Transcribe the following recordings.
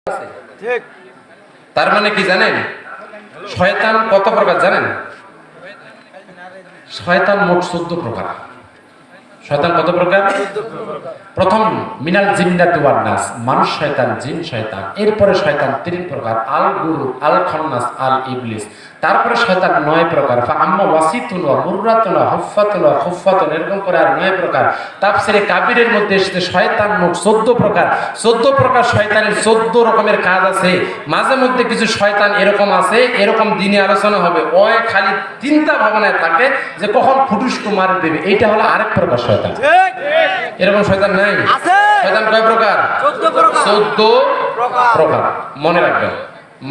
ঠিক। তার মানে কি জানেন শয়তান কত প্রকার জানেন? শয়তান মোট 14 প্রকার। শয়তান কত প্রকার? প্রথম মিনাল জিন্নাতি ওয়ান নাস, মানুষ শয়তান, জিন শয়তান। এরপরে শয়তান 3 প্রকার, আল গুরু, আল খান্নাস, আল ইবলিস। তারপরে শয়তান 9 প্রকার, ফা আম্মা ওয়াসিতুন ওয়া মুররাতুন ওয়া হুফফাতুন ওয়া খুফফাতুন, এরকম করে আর 9 প্রকার। তাফসীরে কাবীরের মধ্যে এসেছে শয়তান মোট 14 প্রকার। 14 প্রকার শয়তানের 14 রকমের কাজ আছে। মাঝে মধ্যে কিছু শয়তান এরকম আছে, এরকম দিনে আলোচনা হবে, ওই খালি চিন্তা ভাবনায় থাকে যে কখন ফুটুস্কু মার দেবে। এইটা হলো আরেক প্রকার শয়তান। ঠিক। এরকম শয়তান নাই? আছে। শয়তান কয় প্রকার? 14 প্রকার। 14 প্রকার। মনে রাখবেন,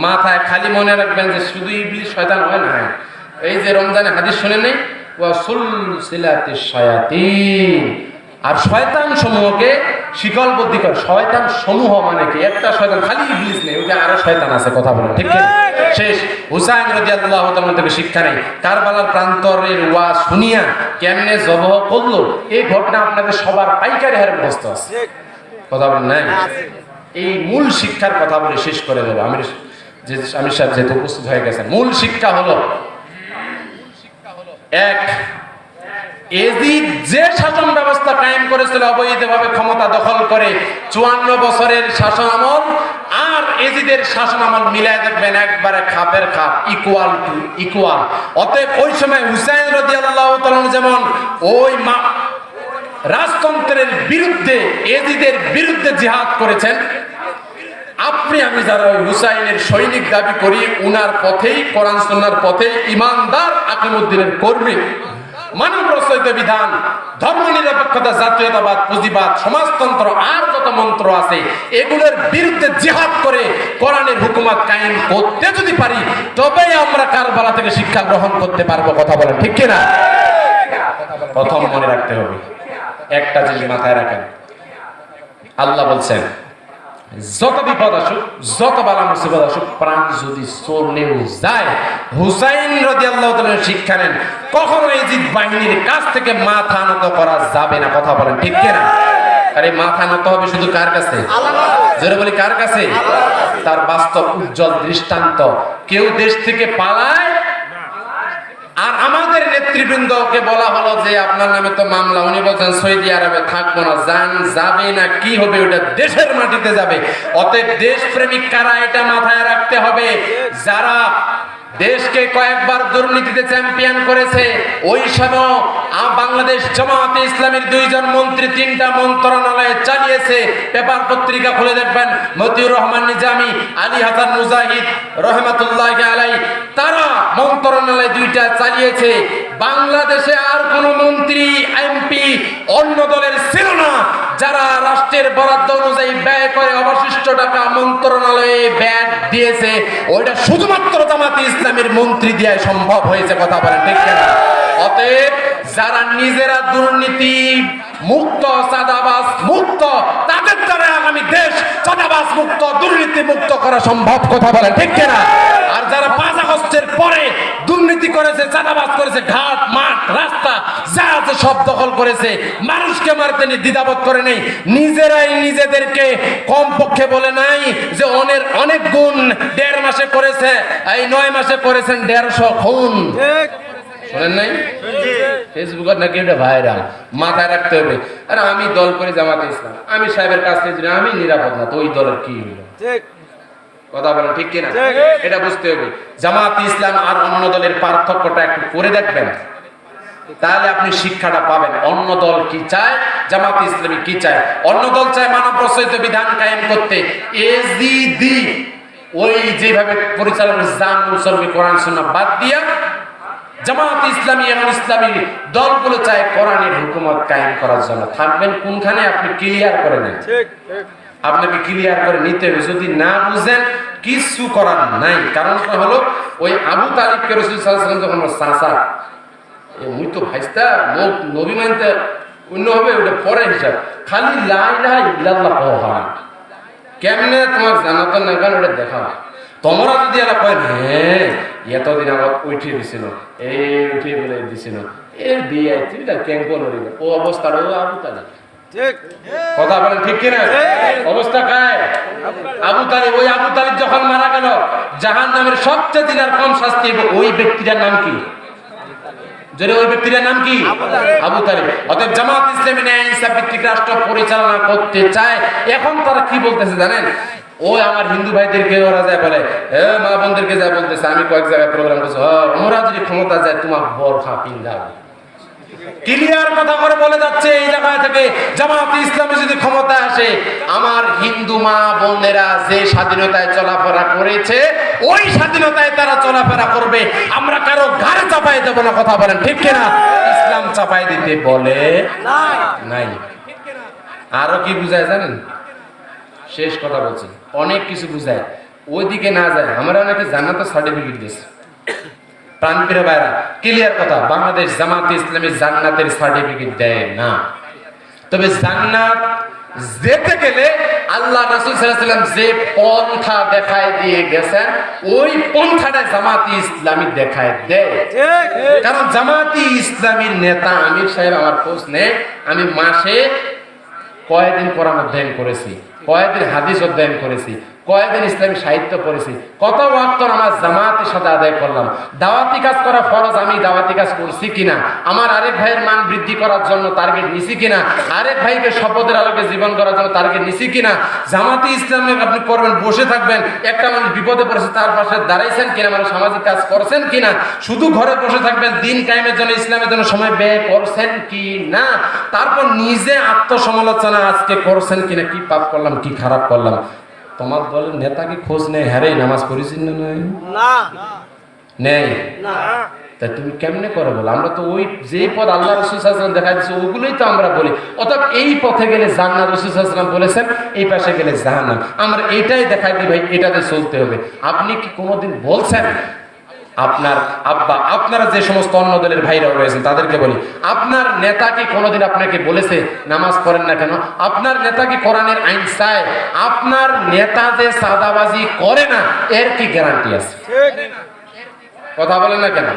মাথায় খালি মনে রাখবেন যে শুধু ইবলিস শয়তান হয় না। এই যে রমজানে হাদিস শুনেন নাই, ওয়া সুলসিলাতিশ শায়াতিন, আর শয়তান সমূহকে শিকলবদ্ধ করে। শয়তান সমূহ মানে কি? একটা শয়তান খালি ইবলিস নেই, ওটা আরো শয়তান আছে। কথা বলেন ঠিক কি? শেষ হুসাইন রাদিয়াল্লাহু তাআলা থেকে শিক্ষা নেই। কারবালার প্রান্তরের ওয়াজ শুনিয়া কেমনে জবহ করলো, এই ঘটনা আপনাদের সবার পাইকারি হারে মুখস্থ আছে। ঠিক। কথা বলেন নাই? এই মূল শিক্ষার কথা বলে শেষ করে দেব। আমির সাহেব যেহেতু উপস্থিত হয়ে গেছেন, মূল শিক্ষা হলো এক, এজিদ যে শাসন ব্যবস্থা কায়েম করেছিল অবৈধভাবে ক্ষমতা দখল করে 54 বছরের শাসন আমল আর এজিদের শাসন আমল মিলায় দেখবেন একবারে খাপের খাপ, ইকুয়াল টু ইকুয়াল। অতএব ওই সময় হুসাইন রাদিয়াল্লাহু তাআলা যেমন ওই রাজতন্ত্রের বিরুদ্ধে, এজিদের বিরুদ্ধে জিহাদ করেছেন, আপনি আমি যারা ওই হুসাইনের সৈনিক দাবি করি, উনার পথেই, কোরআন সুন্নাহর পথে ইমানদার আকিমুদ্দিনের কর্মী, মানব রচিত বিধান, ধর্ম নিরপেক্ষতা, জাতীয়তাবাদ, পুঁজিবাদ, সমাজতন্ত্র আর যত মন্ত্র আছে এগুলোর বিরুদ্ধে জিহাদ করে কোরআনের হুকুমত কায়েম করতে যদি পারি, তবেই আমরা কারবালা থেকে শিক্ষা গ্রহণ করতে পারবো। কথা বলেন ঠিক কিনা? প্রথম মনে রাখতে হবে একটা জিনিস, মাথায় রাখেন, আল্লাহ বলছেন যত বিপদ আসুক, যত বালা মুসিবত আসুক, প্রাণ যদি চলেও যায়, হুসাইন রাদিয়াল্লাহু তাআলা শিক্ষা নেন কখনো এজিদ বাহিনীর কাছ থেকে মাথা নত করা যাবে না। কথা বলেন ঠিক কিনা? আরে মাথা নত হবে শুধু কার কাছে? জোরে বলি কার কাছে? তার বাস্তব উজ্জ্বল দৃষ্টান্ত। কেউ দেশ থেকে পালায়, আর আমাদের নেতৃবৃন্দকে বলা হলো যে আপনার নামে তো মামলা, উনি বলছেন সৌদি আরবে থাকবো না, যান, যাবে না, কি হবে ওটা দেশের মাটিতে যাবে। অতএব দেশপ্রেমিক কারা এটা মাথায় রাখতে হবে। যারা দেশকে কয়েকবার দুর্নীতিতে চ্যাম্পিয়ন করেছে, ওই সময় বাংলাদেশ জামায়াতে ইসলামীর 2 জন মন্ত্রী 3টা মন্ত্রণালয়ে চালিয়েছে। পেপার পত্রিকা খুলে দেখবেন, মতিউর রহমান নিজামী, আলী হাসান মুজাহিদ রহমাতুল্লাহি আলাইহি, তারা মন্ত্রণালয় 2টা চালিয়েছে। বাংলাদেশে আর কোন মন্ত্রী এমপি অন্য দলের ছিল না যারা রাষ্ট্রের বরাদ্দ অনুযায়ী ব্যয় করে অবশিষ্ট টাকা মন্ত্রণালয়ে ব্যয় দিয়েছে। ওইটা শুধুমাত্র জামায়াতে ইসলামীর মন্ত্রী দিয়ে সম্ভব হয়েছে। কথা বলেন ঠিক কিনা? অতএব যারা নিজেরা দুর্নীতি মুক্ত, চাঁদাবাজ মুক্ত, তাদের দ্বারা আগামী দেশ চাঁদাবাজ মুক্ত, দুর্নীতি মুক্ত করা সম্ভব। কথা বলেন ঠিক কিনা? আর যারা 5 আগস্টের পরে দুর্নীতি করেছে, চাঁদাবাজ করেছে, ঘাট, মাঠ, রাস্তা যা আছে সব দখল করেছে, মানুষকে মারতে দ্বিধাবোধ করে নেই, নিজেরাই নিজেদেরকে কম পক্ষে বলে নাই যে অনেক গুণ 1.5 মাসে করেছে, এই 9 মাসে করেছেন 150 খুন। ঠিক। শোনেন নাই? ফেসবুকের নাকি এটা ভাইরাল। মাথায় রাখতে হবে, আরে আমি দল করে জামাতে ইসলাম, আমি সাহেবের কাছ থেকে আমি নিরাপদ না, তো ওই দলের কি হইল? ঠিক। কথা বলেন ঠিক কিনা? এটা বুঝতে হবে। জামাতে ইসলাম আর অন্য দলের পার্থক্যটা একটু করে দেখবেন, তাহলে আপনি শিক্ষাটা পাবেন। অন্য দল কি চায়, জামাতে ইসলামী কি চায়? অন্য দল চায় মানব রচিত বিধান কায়েম করতে, এজিদি ওই যেভাবে পরিচালনা জান মুসলমান কোরআন সুন্নাহ বাদ দিয়া জামায়াতে ইসলামী এবং ইসলামী দলগুলো চায় কোরআনের হুকুমত কায়েম করার জন্য। থাকবেন কোনখানে আপনি ক্লিয়ার করে নেন। ঠিক। আপনাকে ক্লিয়ার করে নিতে হবে। যদি না বুঝেন কিছু করার নাই। কারণটা হলো ওই আবু তালিবকে রাসূল সাল্লাল্লাহু আলাইহি ওয়াসাল্লাম যখন চাচা, মুই তো ভাইস্তা নবী মানতে অন্য হবে, ওটা পরে হিসাব, খালি লা ইলাহা ইল্লাল্লাহ কওয়া কেমনে তোমার জানাতেন না, কেন ওটা দেখা তোমরা যদি এরা কয় হ্যাঁ এতদিন আমার উঠিয়ে দিছিল, এই উঠিয়ে বলে দিছিল, এর দিয়ে তুই ক্যাম্প নড়িবে, ও অবস্থাটা আবু তালিব কথা বলেন ঠিক কিনা? অবস্থা কায়? আবু তালিব, ওই আবু তালিব যখন মারা গেল, জাহান্নামের সবচেয়ে দিনের কম শাস্তি ওই ব্যক্তিটার নাম কি? যদি ওই ব্যক্তিটার নাম কি? আবু তালিব। অতএব জামাত ইসলামী ন্যায় ইনসাফ ভিত্তিক রাষ্ট্র পরিচালনা করতে চায়। এখন তারা কি বলতেছে জানেন? ওই আমার হিন্দু ভাইদেরকে ওরা যায় বলে, মা বোনদেরকে যায় বলতেছে, আমি কয়েক জায়গায় প্রোগ্রাম করছি, ওরা যদি ক্ষমতা যায় তোমার বরখা পিন্দাবে। ক্লিয়ার কথা করে বলে যাচ্ছে এই জায়গা থেকে, জামাত ইসলামী যদি ক্ষমতা আসে, আমার হিন্দু মা বোনেরা যে স্বাধীনতায় চলাফেরা করেছে ওই স্বাধীনতায় তারা চলাফেরা করবে। আমরা কারো ঘাড় চাপাই দেবো না। কথা বলেন ঠিক কিনা? ইসলাম চাপাই দিতে বলে নাই। আরো কি বুঝায় জানেন? শেষ কথা বলছি, অনেক কিছু বুঝায়, ওইদিকে না যায়। আমরা অনেকে জান্নাতের সার্টিফিকেট দিয়েছি। প্রাণপ্রিয় ভাইরা, ক্লিয়ার কথা, বাংলাদেশ জামাত ইসলামী জান্নাতের সার্টিফিকেট দেয় না। তবে জান্নাত যেতে গেলে আল্লাহ রাসূল সাল্লাল্লাহু আলাইহি ওয়াসাল্লাম যে পন্থা দেখায় দিয়ে গেছেন, ওই পন্থাটা জামাতি ইসলামী দেখায় দেয়। কারণ জামাতি ইসলামীর নেতা আমির সাহেব আমার খোঁজ নেই, আমি মাসে কয়েকদিন কোরআন অধ্যয়ন করেছি, কয়েকদিন হাদিস অধ্যয়ন করেছি, কয়েকদিন ইসলামী সাহিত্য পড়েছি, কত ওয়াক্ত নামাজ জামাতের সাথে আদায় করলাম। দাওয়াতি কাজ করা ফরজ, আমি দাওয়াতি কাজ করছি কিনা, আমার আরেক ভাইয়ের মান বৃদ্ধি করার জন্য টার্গেট নিছি কিনা, আরেক ভাইকে শপথের আলোকে জীবন করার জন্য টার্গেট নিছি কিনা। জামাতি ইসলামে আপনি করবেন, বসে থাকবেন, একটা মানুষ বিপদে পড়েছে তার পাশে দাঁড়াইছেন কিনা, মানে সামাজিক কাজ করছেন কিনা, শুধু ঘরে বসে থাকবেন, দিন কায়েমের জন্য ইসলামের জন্য সময় ব্যয় করছেন কি না, তারপর নিজে আত্মসমালোচনা আজকে করছেন কিনা, কি পাপ করলাম, কি খারাপ করলাম। তোমার দলের নেতা কি খোঁজ নেই? হ্যাঁ রে, নামাজ পড়েছি না নেই? তা তুমি কেমনে করে বলো? আমরা তো ওই যে পথ আল্লাহ রাসূল সাল্লাল্লাহু আলাইহি ওয়াসাল্লাম দেখা দিচ্ছে ওগুলোই তো আমরা বলি। অর্থাৎ এই পথে গেলে জান্নাত, রাসূল সাল্লাল্লাহু আলাইহি ওয়াসাল্লাম বলেছেন, এই পাশে গেলে জাহান্নাম। আমরা এটাই দেখাই দিই ভাই, এটাতে চলতে হবে। আপনি কি কোনোদিন বলছেন আপনার আব্বা, আপনারা যে সমস্ত অন্য দলের ভাইরা রয়েছেন তাদেরকে বলি, আপনার নেতা কি কোনোদিন আপনাকে বলেছে নামাজ পড়েন না কেন? আপনার নেতা কি কোরআনের আইন চায়? আপনার নেতা যে সাদাবাজি করে না, এর কি গ্যারান্টি আছে? কথা বলেন না কেন?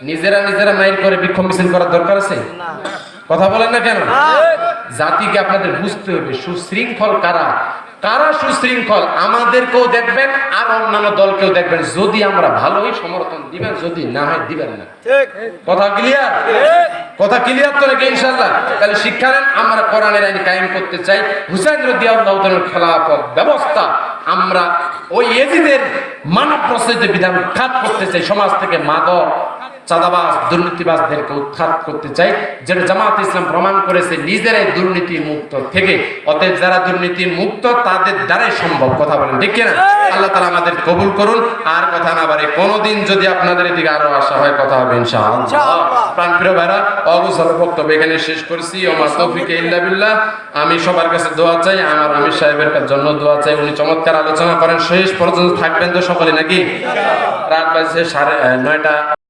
নিজেরা নিজেরা মাইর করে বিক্ষোভ মিছিল করার দরকার আছে? কথা বলেন না কেন? জাতিকে আপনাদের বুঝতে হবে সুশৃঙ্খল কারা, কারা সুশৃঙ্খল। আমাদেরকেও দেখবেন আর অন্যান্য দলকেও দেখবেন। যদি আমরা ভালোই সমর্থন দিবেন, যদি না হয় দিবেন না। কথা ক্লিয়ার? কথা ক্লিয়ার তো নাকি ইনশাআল্লাহ? তাহলে শিক্ষা নেন, আমরা কোরআনের আইন কায়েম করতে চাই। হুসাইন রাদিয়াল্লাহু তাআলার খেলাফত ব্যবস্থা আমরা ওই ইয়াজিদের মানব প্রসিদ্ধ বিধান উৎখাত করতে চাই। সমাজ থেকে মাদক, চাঁদাবাজ, দুর্নীতিবাজদেরকে উৎখাত করতে চাই, যেটা জামাত ইসলাম প্রমাণ করেছে নিজেরাই দুর্নীতি মুক্ত থেকে। অতএব যারা দুর্নীতি মুক্ত তাদের দ্বারাই সম্ভব। কথা বলেন ঠিক কিনা? আল্লাহ তাআলা আমাদের কবুল করুন। আর কথা না বাড়ে, কোনোদিন যদি আপনাদের এদিকে আরো আসা হয় কথা হবে ইনশাআল্লাহ। প্রাণপ্রিয় ভাইরা, অবসর বক্তব্য এখানে শেষ করছি। ওমা তৌফিক ইল্লা বিল্লাহ। আমি সবার কাছে দোয়া চাই, আমার আমির সাহেবের জন্য দোয়া চাই। উনি চমৎকার আলোচনা করেন, শেষ পর্যন্ত থাকবেন তো সকলে নাকি? রাত বাজে 9:30।